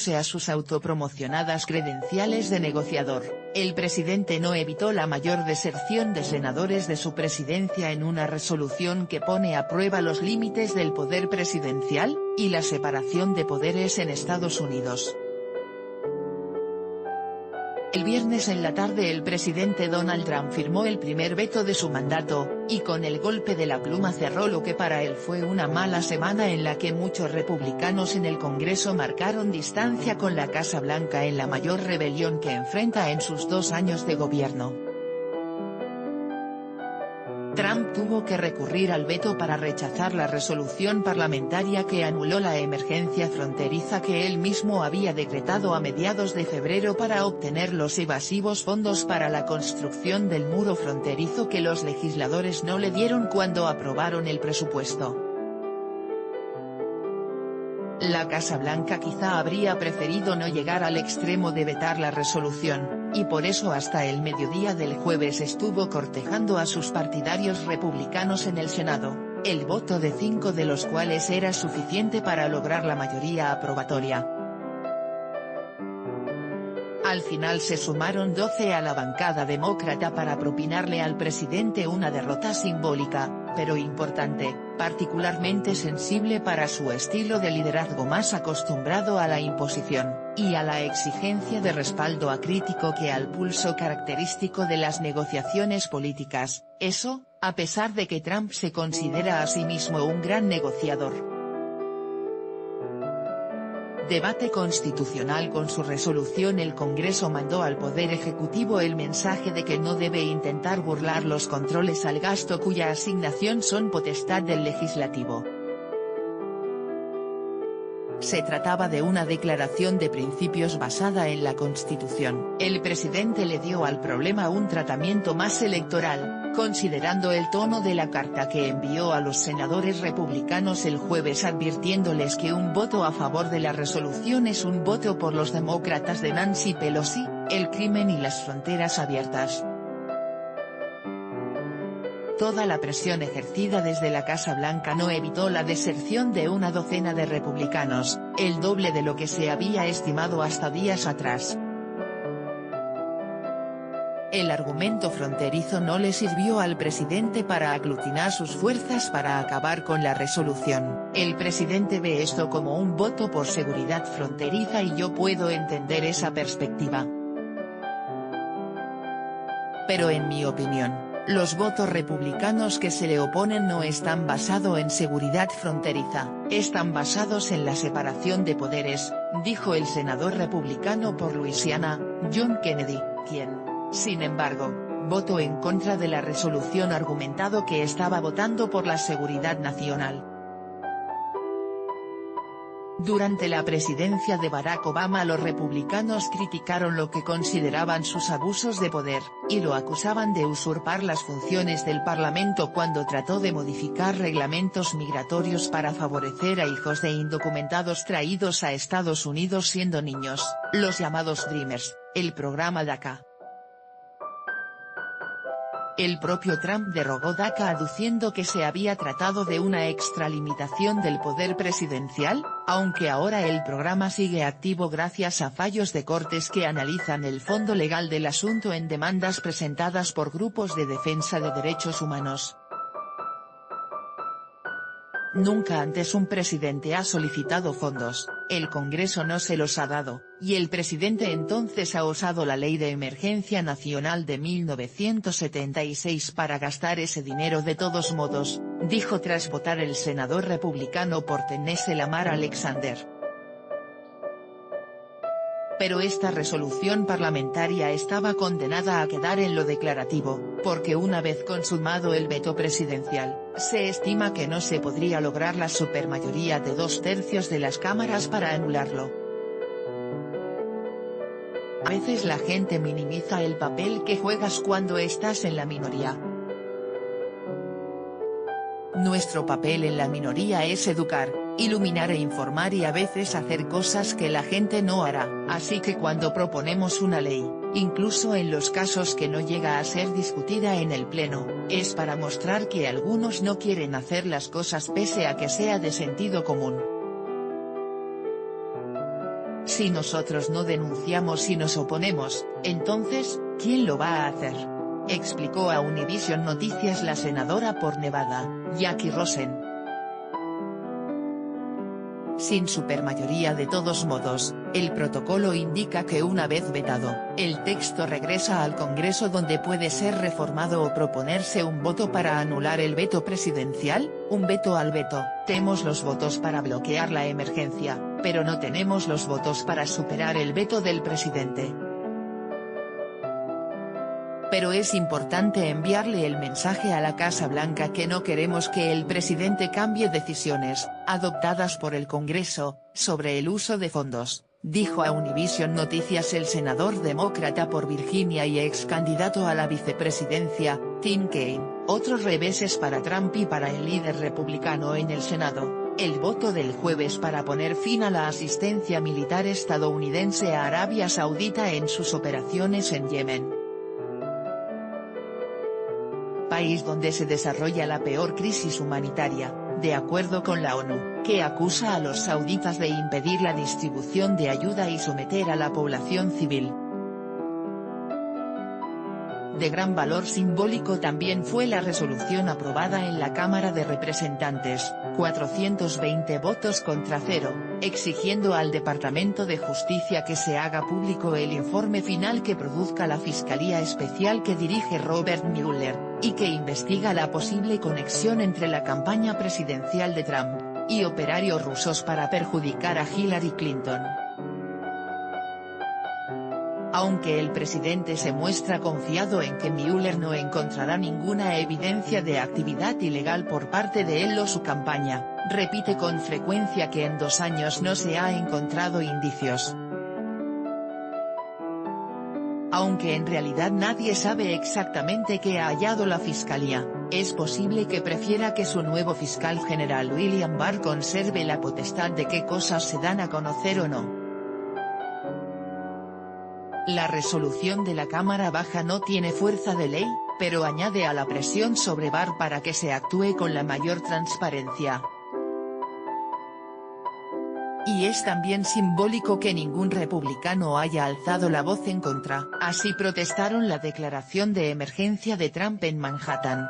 pese a sus autopromocionadas credenciales de negociador, el presidente no evitó la mayor deserción de senadores de su presidencia en una resolución que pone a prueba los límites del poder presidencial, y la separación de poderes en Estados Unidos. El viernes en la tarde el presidente Donald Trump firmó el primer veto de su mandato, y con el golpe de la pluma cerró lo que para él fue una mala semana en la que muchos republicanos en el Congreso marcaron distancia con la Casa Blanca en la mayor rebelión que enfrenta en sus 2 años de gobierno. Trump tuvo que recurrir al veto para rechazar la resolución parlamentaria que anuló la emergencia fronteriza que él mismo había decretado a mediados de febrero para obtener los evasivos fondos para la construcción del muro fronterizo que los legisladores no le dieron cuando aprobaron el presupuesto. La Casa Blanca quizá habría preferido no llegar al extremo de vetar la resolución, y por eso hasta el mediodía del jueves estuvo cortejando a sus partidarios republicanos en el Senado, el voto de 5 de los cuales era suficiente para lograr la mayoría aprobatoria. Al final se sumaron 12 a la bancada demócrata para propinarle al presidente una derrota simbólica, pero importante, particularmente sensible para su estilo de liderazgo más acostumbrado a la imposición, y a la exigencia de respaldo acrítico que al pulso característico de las negociaciones políticas, eso, a pesar de que Trump se considera a sí mismo un gran negociador. Debate constitucional. Con su resolución el Congreso mandó al Poder Ejecutivo el mensaje de que no debe intentar burlar los controles al gasto cuya asignación son potestad del Legislativo. Se trataba de una declaración de principios basada en la Constitución. El presidente le dio al problema un tratamiento más electoral, considerando el tono de la carta que envió a los senadores republicanos el jueves advirtiéndoles que un voto a favor de la resolución es un voto por los demócratas de Nancy Pelosi, el crimen y las fronteras abiertas. Toda la presión ejercida desde la Casa Blanca no evitó la deserción de una docena de republicanos, el doble de lo que se había estimado hasta días atrás. El argumento fronterizo no le sirvió al presidente para aglutinar sus fuerzas para acabar con la resolución. El presidente ve esto como un voto por seguridad fronteriza y yo puedo entender esa perspectiva. Pero en mi opinión, los votos republicanos que se le oponen no están basados en seguridad fronteriza, están basados en la separación de poderes, dijo el senador republicano por Luisiana, John Kennedy, quien, sin embargo, votó en contra de la resolución argumentando que estaba votando por la seguridad nacional. Durante la presidencia de Barack Obama los republicanos criticaron lo que consideraban sus abusos de poder, y lo acusaban de usurpar las funciones del Parlamento cuando trató de modificar reglamentos migratorios para favorecer a hijos de indocumentados traídos a Estados Unidos siendo niños, los llamados Dreamers, el programa DACA. El propio Trump derogó DACA aduciendo que se había tratado de una extralimitación del poder presidencial, aunque ahora el programa sigue activo gracias a fallos de cortes que analizan el fondo legal del asunto en demandas presentadas por grupos de defensa de derechos humanos. Nunca antes un presidente ha solicitado fondos, el Congreso no se los ha dado, y el presidente entonces ha usado la Ley de Emergencia Nacional de 1976 para gastar ese dinero de todos modos, dijo tras votar el senador republicano por Tennessee Lamar Alexander. Pero esta resolución parlamentaria estaba condenada a quedar en lo declarativo, porque una vez consumado el veto presidencial, se estima que no se podría lograr la supermayoría de 2/3 de las cámaras para anularlo. A veces la gente minimiza el papel que juegas cuando estás en la minoría. Nuestro papel en la minoría es educar, iluminar e informar y a veces hacer cosas que la gente no hará, así que cuando proponemos una ley, incluso en los casos que no llega a ser discutida en el Pleno, es para mostrar que algunos no quieren hacer las cosas pese a que sea de sentido común. Si nosotros no denunciamos y nos oponemos, entonces, ¿quién lo va a hacer?, explicó a Univision Noticias la senadora por Nevada, Jackie Rosen. Sin supermayoría de todos modos, el protocolo indica que una vez vetado, el texto regresa al Congreso donde puede ser reformado o proponerse un voto para anular el veto presidencial, un veto al veto. Tenemos los votos para bloquear la emergencia, pero no tenemos los votos para superar el veto del presidente. Pero es importante enviarle el mensaje a la Casa Blanca que no queremos que el presidente cambie decisiones, adoptadas por el Congreso, sobre el uso de fondos, dijo a Univision Noticias el senador demócrata por Virginia y ex candidato a la vicepresidencia, Tim Kaine. Otros reveses para Trump y para el líder republicano en el Senado. El voto del jueves para poner fin a la asistencia militar estadounidense a Arabia Saudita en sus operaciones en Yemen, país donde se desarrolla la peor crisis humanitaria, de acuerdo con la ONU, que acusa a los sauditas de impedir la distribución de ayuda y someter a la población civil. De gran valor simbólico también fue la resolución aprobada en la Cámara de Representantes, 420 votos contra 0, exigiendo al Departamento de Justicia que se haga público el informe final que produzca la Fiscalía Especial que dirige Robert Mueller, y que investiga la posible conexión entre la campaña presidencial de Trump y operarios rusos para perjudicar a Hillary Clinton. Aunque el presidente se muestra confiado en que Mueller no encontrará ninguna evidencia de actividad ilegal por parte de él o su campaña, repite con frecuencia que en 2 años no se ha encontrado indicios. Aunque en realidad nadie sabe exactamente qué ha hallado la fiscalía, es posible que prefiera que su nuevo fiscal general William Barr conserve la potestad de qué cosas se dan a conocer o no. La resolución de la Cámara Baja no tiene fuerza de ley, pero añade a la presión sobre Barr para que se actúe con la mayor transparencia. Y es también simbólico que ningún republicano haya alzado la voz en contra. Así protestaron la declaración de emergencia de Trump en Manhattan.